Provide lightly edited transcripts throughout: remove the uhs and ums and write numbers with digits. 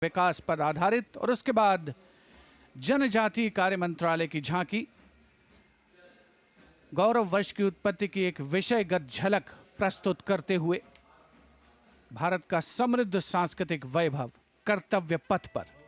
विकास पर आधारित और उसके बाद जनजातीय कार्य मंत्रालय की झांकी गौरव वर्ष की उत्पत्ति की एक विषयगत झलक प्रस्तुत करते हुए भारत का समृद्ध सांस्कृतिक वैभव कर्तव्य पथ पर।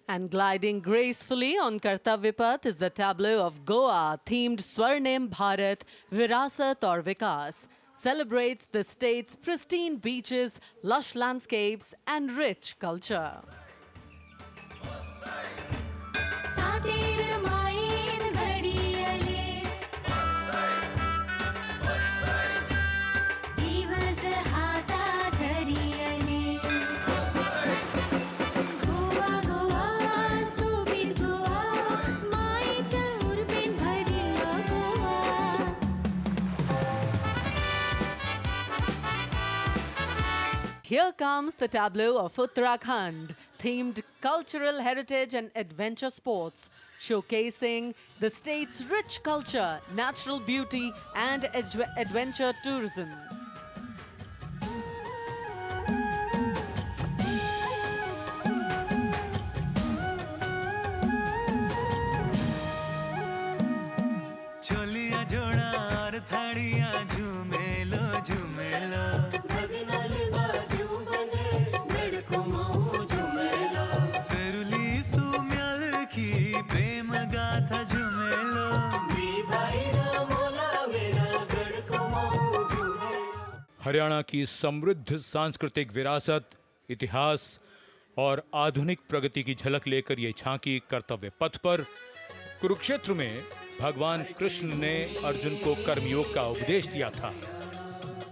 And gliding gracefully on Kartavya Path is the tableau of Goa themed Swarnim Bharat Virasat aur Vikas. Celebrates the state's pristine beaches, lush landscapes and rich culture. Here comes the tableau of Uttarakhand, themed cultural heritage and adventure sports, showcasing the state's rich culture, natural beauty and adventure tourism. Haryana की समृद्ध सांस्कृतिक विरासत, इतिहास और आधुनिक प्रगति की झलक लेकर ये झांकी कर्तव्य पथ पर। कुरुक्षेत्र में भगवान कृष्ण ने अर्जुन को कर्मयोग का उपदेश दिया था।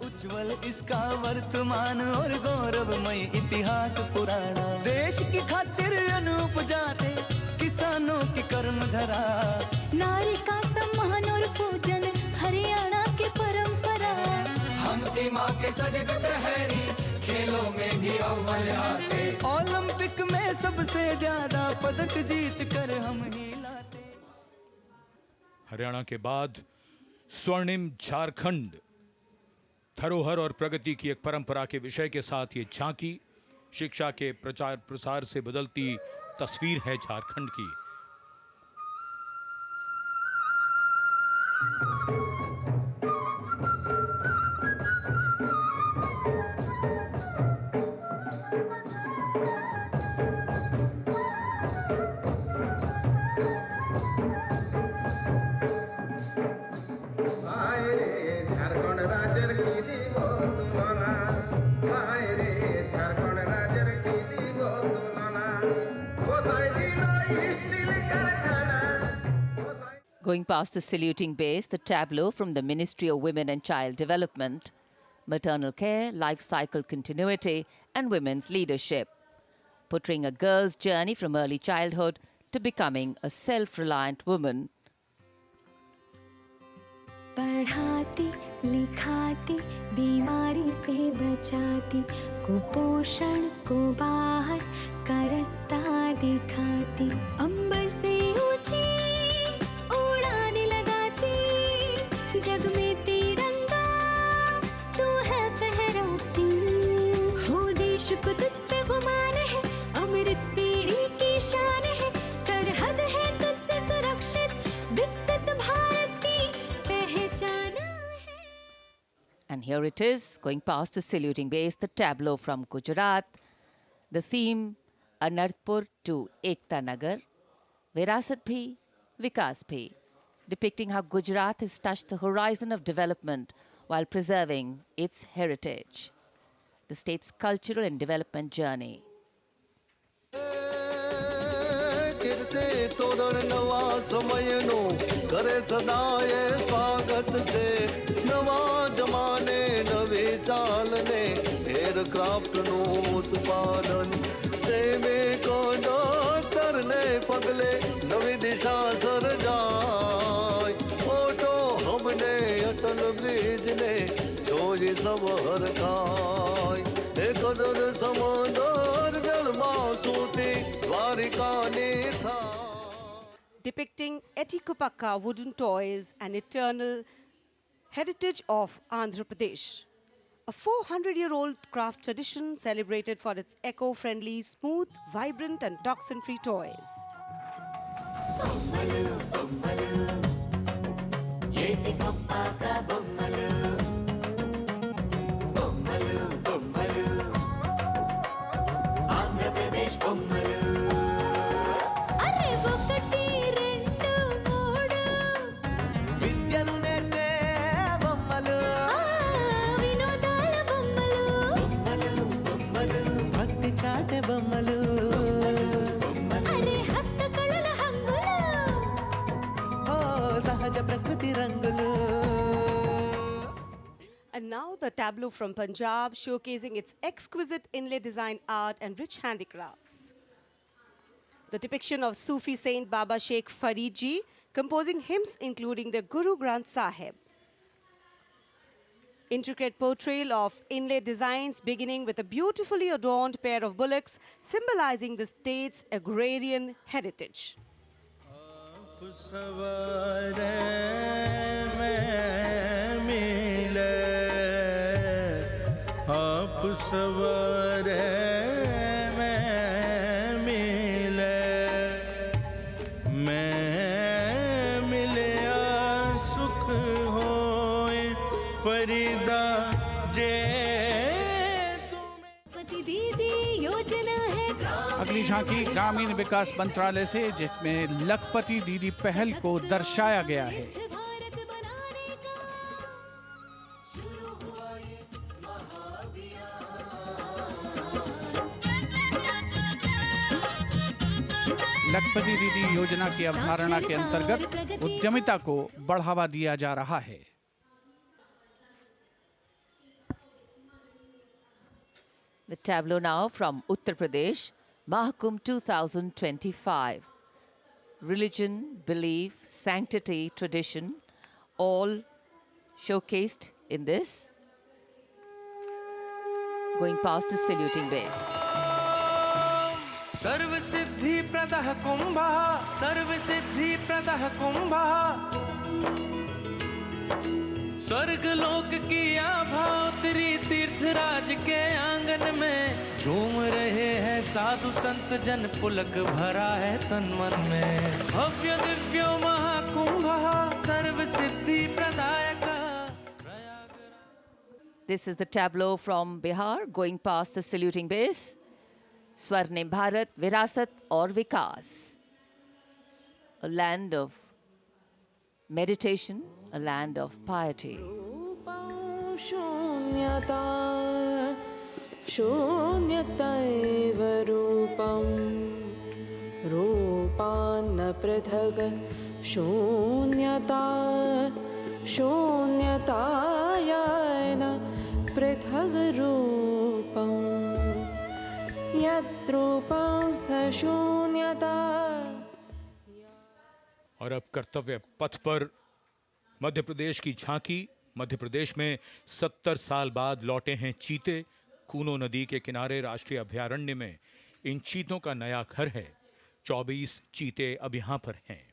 उज्जवल इसका वर्तमान और गौरवमय इतिहास पुराना, देश की खातिर अनूप जाते किसानों की कर्म धरा, नारी का सम्मान और पूजन हरियाणा की परंपरा। हम सीमा के सजग प्रहरी, खेलों में भी अव्वल आते, ओलंपिक में सबसे ज्यादा पदक जीत कर हम ही लाते। हरियाणा के बाद स्वर्णिम झारखंड, धरोहर और प्रगति की एक परंपरा के विषय के साथ ये झांकी शिक्षा के प्रचार प्रसार से बदलती तस्वीर है झारखंड की। Going past the saluting base, the tableau from the Ministry of Women and Child Development, maternal care, life cycle continuity and women's leadership, portraying a girl's journey from early childhood to becoming a self-reliant woman. पढ़ाती लिखाती बीमारी से बचाती, कुपोषण को बाहर का रास्ता दिखाती, अंबर से ऊंची उड़ान लगाती, जग में तिरंगा तू है फहराती, हो देश को तुझ पे गुमान है, अमृत पीढ़ी की शान है, सरहद है तुझसे सुरक्षित, विकसित भारत की पहचान है। And here it is, going past the saluting base, the tableau from Gujarat, the theme Anarpur to Ekta Nagar, Virasat Bhi, Vikas Bhi, depicting how Gujarat has touched the horizon of development while preserving its heritage, the state's cultural and development journey. करे सदाए स्वागत छे, नवा जमाने नवी चाल ने aircraft નું ઉત્પાદન, સૈનિકોને पगले नवी दिशा सरजाय ओटो हमने अटल ब्रिज ने छोड़ी सब हर खाय एक कदर समंदर जल मासूती द्वारिका ने था. Depicting Etikopakka wooden toys, an eternal heritage of Andhra Pradesh. A 400-year-old craft tradition celebrated for its eco-friendly, smooth, vibrant and toxin-free toys. అరే ఒకటి రెండు మూడు విద్యను నేర్పే బొమ్మలు వినోదాల బొమ్మలు భక్తి చాటే బొమ్మలు అరే హస్తకళల హంగులు ఓ సహజ ప్రకృతి రంగులు. And now the tableau from Punjab, showcasing its exquisite inlay design art and rich handicrafts. The depiction of Sufi saint Baba Sheikh Farid Ji composing hymns including the Guru Granth Sahib. Intricate portrayal of inlay designs beginning with a beautifully adorned pair of bullocks symbolizing the state's agrarian heritage. आप सवारे मैं मिले सुख होए फरीदा जे पति दीदी योजना है अगली झांकी ग्रामीण विकास मंत्रालय से, जिसमें लखपति दीदी पहल को दर्शाया गया है. भारत बनाने का लखपति दीदी योजना की अवधारणा के अंतर्गत उद्यमिता को बढ़ावा दिया जा रहा है. The tableau now from Uttar Pradesh, Mahakumbh 2025. Religion, belief, sanctity, tradition, all showcased in this. Going past the saluting base. सर्व सिद्धि प्रदः कुंभः सर्व सिद्धि प्रदः कुंभः स्वर्ग लोक की आभा उतरी तीर्थराज के आंगन में झूम रहे हैं साधु संत जन पुलक भरा है तन मन में भव्य दिव्यो महाकुंभः सर्व सिद्धि प्रदायक. This is the tableau from Bihar, going past the saluting base. Swarnim Bharat, Virasat or Vikas. A land of meditation, a land of piety. शून्यता शून्यतैव रूपं रूपान्न पृथग् शून्यता शून्यतायान पृथग् रूपं यद्रूपं स शून्यता. और अब कर्तव्य पथ पर मध्य प्रदेश की झांकी. मध्य प्रदेश में 70 साल बाद लौटे हैं चीते. कूनो नदी के किनारे राष्ट्रीय अभयारण्य में इन चीतों का नया घर है. 24 चीते अब यहां पर हैं.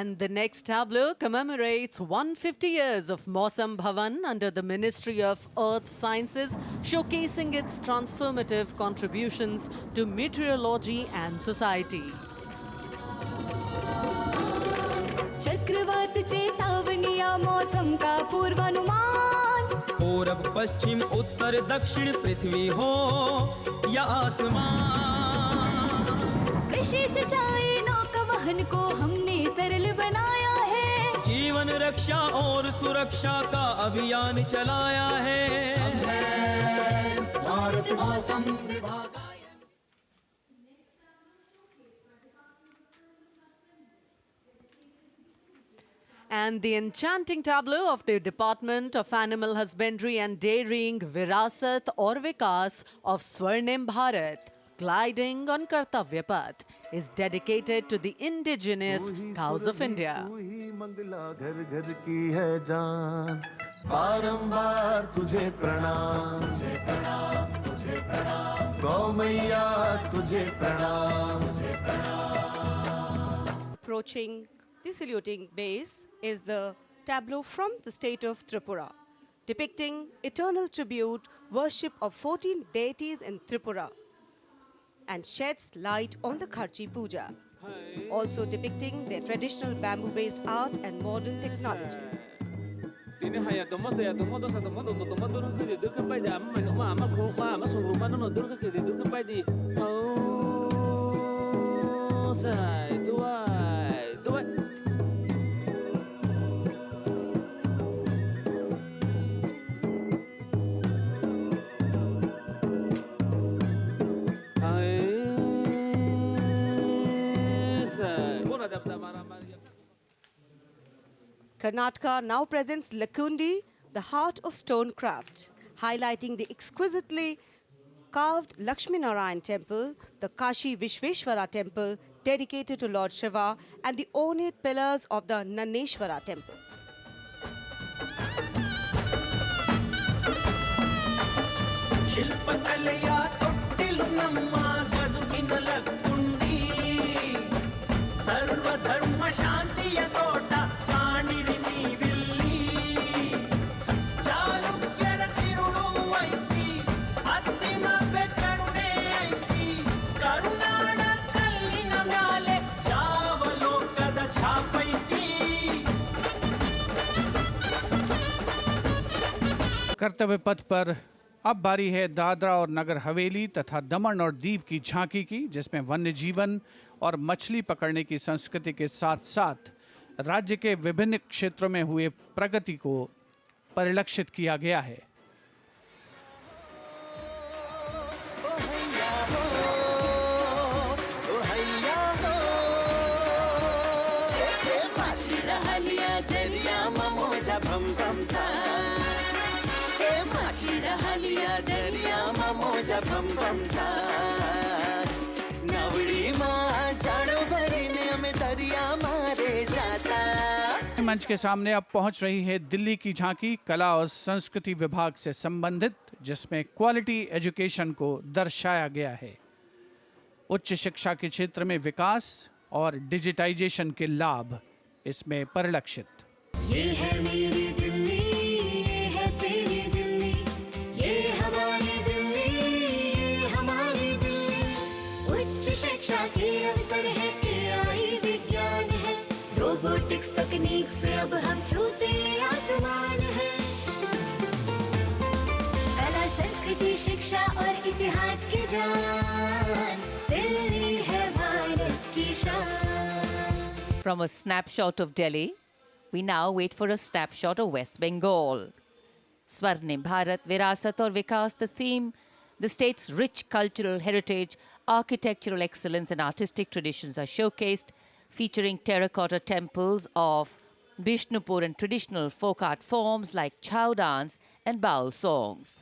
And the next tableau commemorates 150 years of Mausam Bhavan under the Ministry of Earth Sciences, showcasing its transformative contributions to meteorology and society. चक्रवात चेतावनिया मौसम का पूर्वानुमान पूरब पश्चिम उत्तर दक्षिण पृथ्वी हो या आसमान कृषि सिंचाई नौका वाहन को हमने सरल बनाया है। जीवन रक्षा और सुरक्षा का अभियान चलाया है। भारत मौसम विभाग। And the enchanting tableau of the Department of Animal Husbandry and Dairying Virasat or Vikas of Swarnim Bharat, gliding on Kartavya Path, is dedicated to the indigenous cows of India. तू ही मंगला घर घर की है जान, बारंबार तुझे प्रणाम, तुझे प्रणाम, तुझे प्रणाम, गौ मैया तुझे प्रणाम, तुझे प्रणाम। Approaching the saluting base is the tableau from the state of Tripura, depicting eternal tribute worship of 14 deities in Tripura and sheds light on the Kharchi Puja, also depicting their traditional bamboo-based art and modern technology. Karnataka now presents Lakundi, the heart of stone craft, highlighting the exquisitely carved Lakshmi Narayan temple, the Kashi Vishveshwara temple dedicated to Lord Shiva, and the ornate pillars of the Naneshwara temple. कर्तव्य पथ पर अब बारी है दादरा और नगर हवेली तथा दमन और दीव की झांकी की, जिसमें वन्य जीवन और मछली पकड़ने की संस्कृति के साथ साथ राज्य के विभिन्न क्षेत्रों में हुए प्रगति को परिलक्षित किया गया है। मंच के सामने अब पहुंच रही है दिल्ली की झांकी कला और संस्कृति विभाग से संबंधित, जिसमें क्वालिटी एजुकेशन को दर्शाया गया है। उच्च शिक्षा के क्षेत्र में विकास और डिजिटाइजेशन के लाभ इसमें परिलक्षित। ये है मेरी दिल्ली, ये है तेरी दिल्ली, ये हमारी दिल्ली, ये हमारी दिल्ली। उच्च शिक्षा के अवसर है, AI विज्ञान है, रोबोटिक्स तकनीक से अब हम छूते आसमान है। कला संस्कृति शिक्षा और इतिहास की जान, दिल्ली है भारत की शान। From a snapshot of Delhi, we now wait for a snapshot of West Bengal. Swarnim Bharat, Virasat aur Vikas, the theme, the state's rich cultural heritage, architectural excellence and artistic traditions are showcased, featuring terracotta temples of Bishnupur and traditional folk art forms like chow dance and baul songs.